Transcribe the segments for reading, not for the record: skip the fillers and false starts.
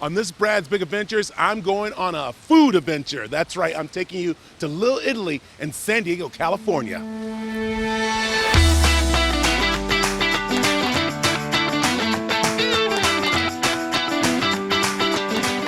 On this Brad's Big Adventures, I'm going on a food adventure. That's right, I'm taking you to Little Italy in San Diego, California.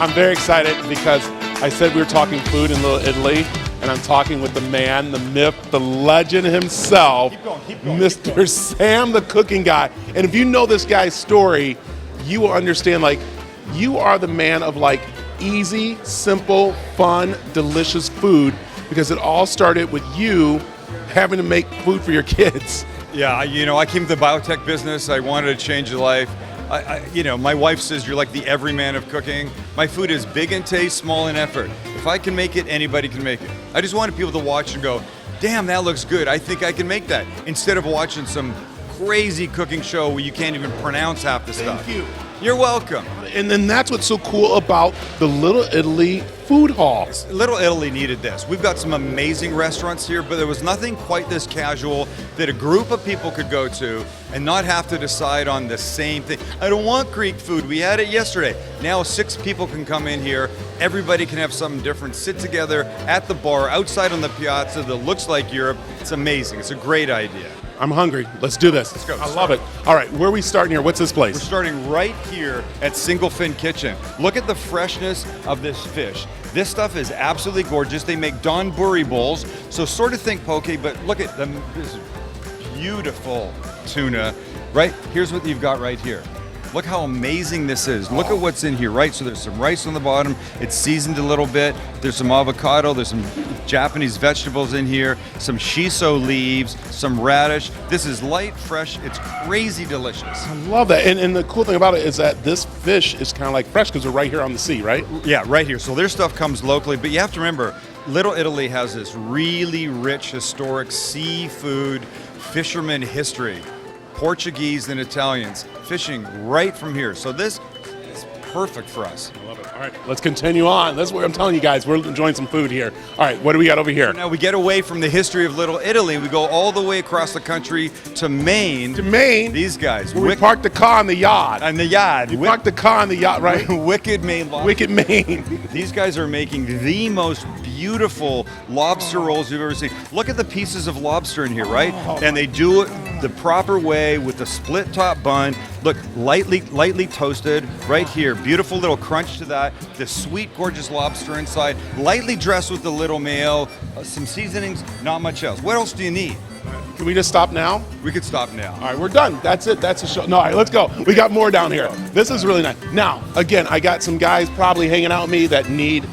I'm very excited because I said we were talking food in Little Italy, and I'm talking with the man, the myth, the legend himself, keep going, Mr. Sam the Cooking Guy. And if you know this guy's story, you will understand, like, you are the man of like easy, simple, fun, delicious food, because it all started with you having to make food for your kids. Yeah, I came to the biotech business. I wanted to change your life. My wife says you're like the everyman of cooking. My food is big in taste, small in effort. If I can make it, anybody can make it. I just wanted people to watch and go, damn, that looks good. I think I can make that. Instead of watching some crazy cooking show where you can't even pronounce half the stuff. Thank you. You're welcome. And then that's what's so cool about the Little Italy food hall. Little Italy needed this. We've got some amazing restaurants here, but there was nothing quite this casual that a group of people could go to and not have to decide on the same thing. I don't want Greek food. We had it yesterday. Now 6 people can come in here. Everybody can have something different, sit together at the bar outside on the piazza that looks like Europe. It's amazing. It's a great idea. I'm hungry. Let's do this. Let's go. I love it. All right, where are we starting here? What's this place? We're starting right here at Single Fin Kitchen. Look at the freshness of this fish. This stuff is absolutely gorgeous. They make donburi bowls, so sort of think poke, but look at them. This beautiful tuna. Right, here's what you've got right here. Look how amazing this is. Look at what's in here, right? So there's some rice on the bottom. It's seasoned a little bit. There's some avocado. There's some Japanese vegetables in here. Some shiso leaves, some radish. This is light, fresh. It's crazy delicious. I love that. And the cool thing about it is that this fish is kind of like fresh because we're right here on the sea, right? Yeah, right here. So their stuff comes locally, but you have to remember, Little Italy has this really rich, historic seafood fisherman history. Portuguese and Italians fishing right from here. So this is perfect for us. I love it. All right, let's continue on. That's what I'm telling you guys. We're enjoying some food here. All right, what do we got over here? Now we get away from the history of Little Italy. We go all the way across the country to Maine. To Maine? These guys. We parked the car on the yacht. On the yacht. You parked the car on the yacht, right? Wicked Maine lobster. Wicked Maine. These guys are making the most beautiful lobster rolls you've ever seen. Look at the pieces of lobster in here, right? And they do it the proper way with the split top bun. Look, lightly toasted right here. Beautiful little crunch to that. The sweet, gorgeous lobster inside. Lightly dressed with a little mayo. Some seasonings, not much else. What else do you need? Can we just stop now? We could stop now. All right, we're done. That's it. That's the show. No, all right, let's go. We got more down here. This is really nice. Now, again, I got some guys probably hanging out with me that need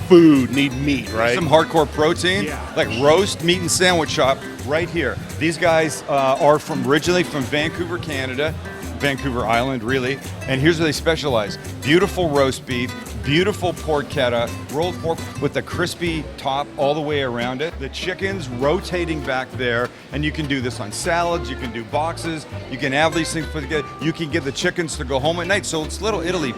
food, need meat, right? Some hardcore protein, like roast meat and sandwich shop right here. These guys are originally from Vancouver, Canada, Vancouver Island, really. And here's where they specialize. Beautiful roast beef, beautiful porchetta, rolled pork with a crispy top all the way around it. The chicken's rotating back there, and you can do this on salads, you can do boxes, you can have these things put together. You can get the chickens to go home at night. So it's Little Italy.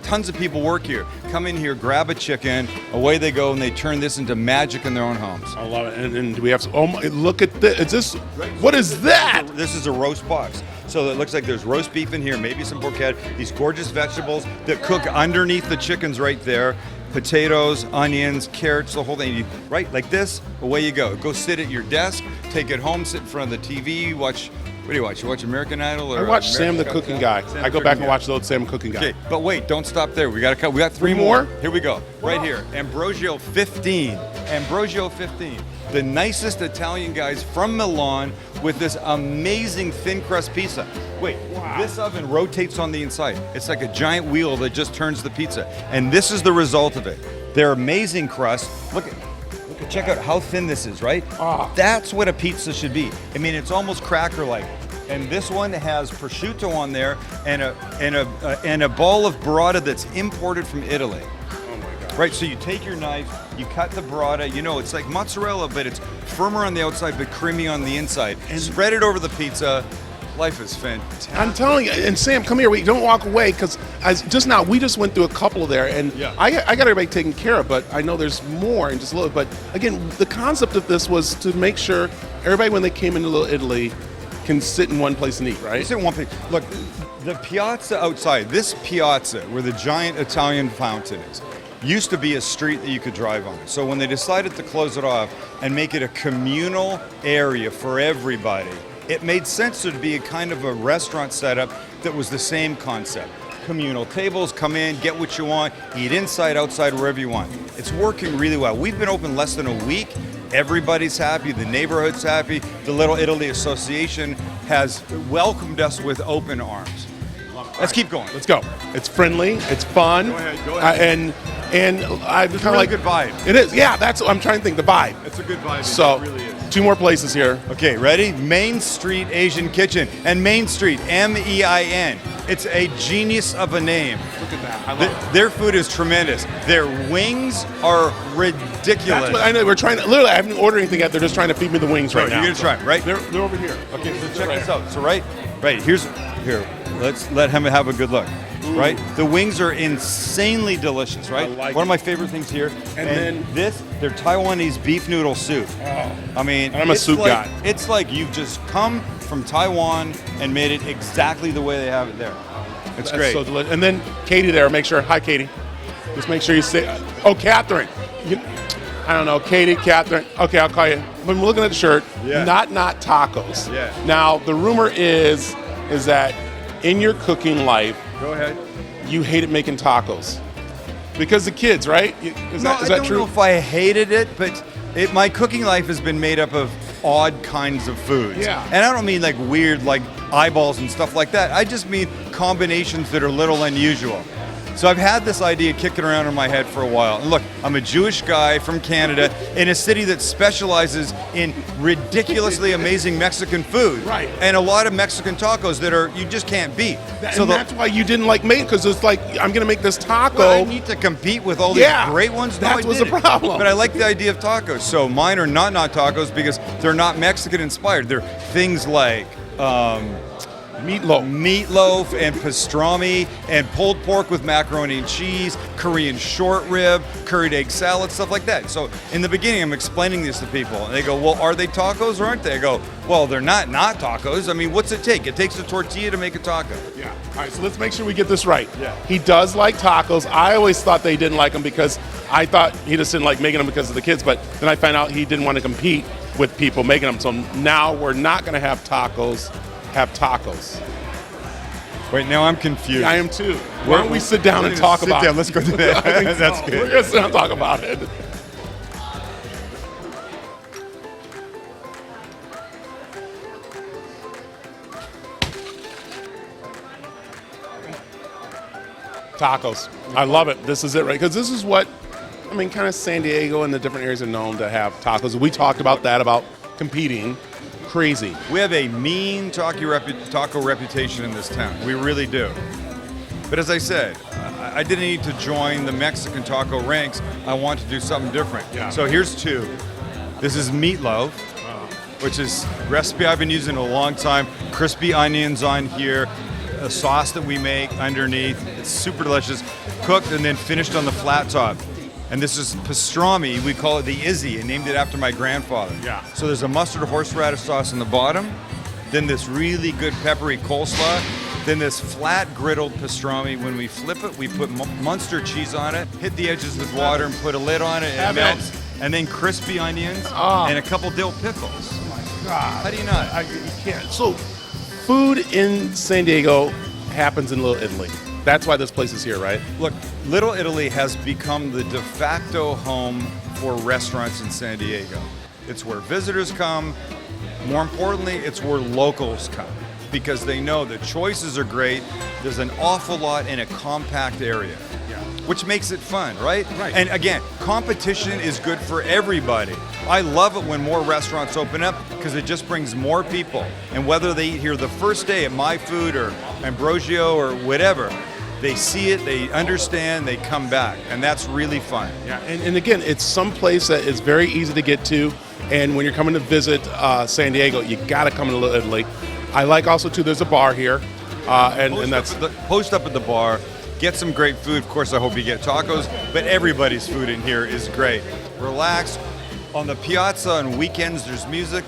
Tons of people work here. Come in here, grab a chicken, away they go, and they turn this into magic in their own homes. I love it. And do we have some, oh my, look at this. Is this, what is that? This is a roast box. So it looks like there's roast beef in here, maybe some porchetta, these gorgeous vegetables that cook underneath the chickens right there. Potatoes, onions, carrots, the whole thing. Right, like this, away you go. Go sit at your desk, take it home, sit in front of the TV, watch. What do you watch? You watch American Idol? Or I watch Sam the Cooking Guy. I go back and watch the old Sam Cooking Guy. Okay, but wait, don't stop there. We got 3 more. Here we go. Right here. Ambrosio 15. Ambrosio 15. The nicest Italian guys from Milan with this amazing thin crust pizza. Wait, this oven rotates on the inside. It's like a giant wheel that just turns the pizza. And this is the result of it. They're amazing crust. Check out how thin this is, right? That's what a pizza should be. I mean, it's almost cracker-like. And this one has prosciutto on there and a ball of burrata that's imported from Italy. Oh my God. Right, so you take your knife, you cut the burrata, it's like mozzarella, but it's firmer on the outside but creamy on the inside. And spread it over the pizza. Life is fantastic. I'm telling you, and Sam, come here. We don't walk away because just now we just went through a couple there, and I got everybody taken care of. But I know there's more and just a little. But again, the concept of this was to make sure everybody, when they came into Little Italy, can sit in one place and eat, right? Sit in one place. Look, the piazza outside, this piazza where the giant Italian fountain is, used to be a street that you could drive on. So when they decided to close it off and make it a communal area for everybody, it made sense to be a kind of a restaurant setup that was the same concept. Communal tables, come in, get what you want, eat inside, outside, wherever you want. It's working really well. We've been open less than a week. Everybody's happy, the neighborhood's happy. The Little Italy Association has welcomed us with open arms. Let's keep going. Let's go. It's friendly, it's fun. Go ahead. And I'm kind of really like good vibe. It is, yeah. That's what I'm trying to think. The vibe. It's a good vibe. So, it really is. 2 more places here. Okay, ready? Main Street Asian Kitchen. And Main Street, MEIN. It's a genius of a name. Look at that. I love it. Their food is tremendous. Their wings are ridiculous. That's what I know. We're trying to. Literally, I haven't ordered anything yet. They're just trying to feed me the wings right now. You're gonna try them, right? They're over here. Okay, so check this out. So right, here. Let's let him have a good look. Ooh. Right, the wings are insanely delicious. Right, I like one of my favorite things here. And then they're Taiwanese beef noodle soup. Oh. I mean, I'm a soup guy. It's like you've just come from Taiwan and made it exactly the way they have it there. It's That's great. so delicious. And then Katie there. Make sure. Hi, Katie. Just make sure you say. Oh, Catherine. I don't know, Katie, Catherine. Okay, I'll call you. I'm looking at the shirt. Yeah. Not tacos. Yeah. Now the rumor is that in your cooking life, Go ahead. you hated making tacos because the kids, right? Is that I don't true? know if I hated it, but my cooking life has been made up of odd kinds of foods. Yeah. And I don't mean like weird, like eyeballs and stuff like that. I just mean combinations that are a little unusual. So I've had this idea kicking around in my head for a while. And look, I'm a Jewish guy from Canada in a city that specializes in ridiculously amazing Mexican food. Right. And a lot of Mexican tacos that you just can't beat. That's why you didn't like make, because it's like, I'm going to make this taco. Well, I need to compete with all these great ones. No, that was the didn't. problem. But I like the idea of tacos. So mine are not tacos because they're not Mexican inspired. They're things like meatloaf and pastrami and pulled pork with macaroni and cheese, Korean short rib, curried egg salad, stuff like that. So in the beginning, I'm explaining this to people, and they go, "Well, are they tacos or aren't they?" I go, "Well, they're not tacos. I mean, what's it take? It takes a tortilla to make a taco." Yeah. All right, so let's make sure we get this right. Yeah. He does like tacos. I always thought they didn't like them because I thought he just didn't like making them because of the kids, but then I found out he didn't want to compete with people making them. So now we're not going to have tacos. Wait, now I'm confused. I am too. Why don't we sit down and talk about it? Let's go do that. I think That's so. good. We're going to sit down and talk about it. Tacos. I love it. This is it, right? Because this is what, I mean, kind of San Diego and the different areas are known to have tacos. We talked about that, about competing. Crazy. We have a mean taco reputation in this town. We really do. But as I said, I didn't need to join the Mexican taco ranks. I want to do something different. Yeah. So here's 2. This is Meatloaf, which is a recipe I've been using a long time. Crispy onions on here, a sauce that we make underneath. It's super delicious. Cooked and then finished on the flat top. And this is pastrami. We call it the Izzy. I named it after my grandfather. Yeah. So there's a mustard horseradish sauce in the bottom, then this really good peppery coleslaw, then this flat griddled pastrami. When we flip it, we put Munster cheese on it, hit the edges with water and put a lid on it, and it melts. And then crispy onions and a couple dill pickles. Oh my God. How do you not? You can't. So, food in San Diego happens in Little Italy. That's why this place is here, right? Look, Little Italy has become the de facto home for restaurants in San Diego. It's where visitors come. More importantly, it's where locals come because they know the choices are great. There's an awful lot in a compact area, which makes it fun, right? Right. And again, competition is good for everybody. I love it when more restaurants open up because it just brings more people. And whether they eat here the first day at My Food or Ambrosio or whatever, they see it, they understand, they come back, and that's really fun. Yeah, and again, it's some place that is very easy to get to, and when you're coming to visit San Diego, you got to come to Little Italy. I like also, too, there's a bar here, and that's... Post up at the bar, get some great food. Of course, I hope you get tacos, but everybody's food in here is great. Relax. On the piazza on weekends, there's music.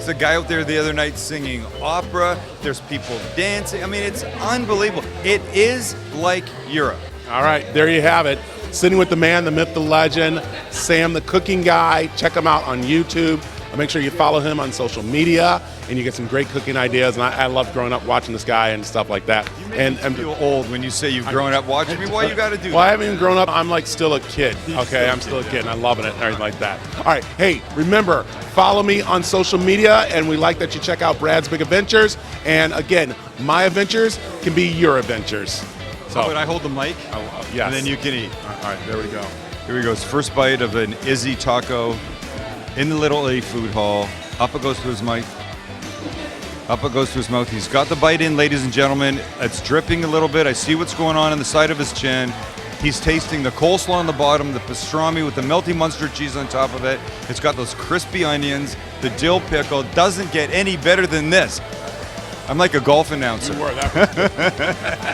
a guy out there the other night singing opera. There's people dancing. I mean, it's unbelievable. It is like Europe. All right, there you have it. Sitting with the man, the myth, the legend, Sam the cooking guy. Check him out on YouTube. Make sure you follow him on social media, and you get some great cooking ideas. And I loved growing up watching this guy and stuff like that. You make me feel old when you say you've grown up watching me. Why you got to do that? Well, I haven't even grown up. I'm like still a kid. Okay, I'm still a kid, and I'm loving it and everything like that. All right, hey, remember, follow me on social media, and we like that you check out Brad's Big Adventures. And again, my adventures can be your adventures. So, how about I hold the mic? Yes. And then you can eat. All right, there we go. Here we go. It's the first bite of an Izzy taco in the Little A food hall. Up it goes to his mouth. Up it goes to his mouth. He's got the bite in, ladies and gentlemen. It's dripping a little bit. I see what's going on the side of his chin. He's tasting the coleslaw on the bottom, the pastrami with the melty Munster cheese on top of it. It's got those crispy onions, the dill pickle. Doesn't get any better than this. I'm like a golf announcer. You were that.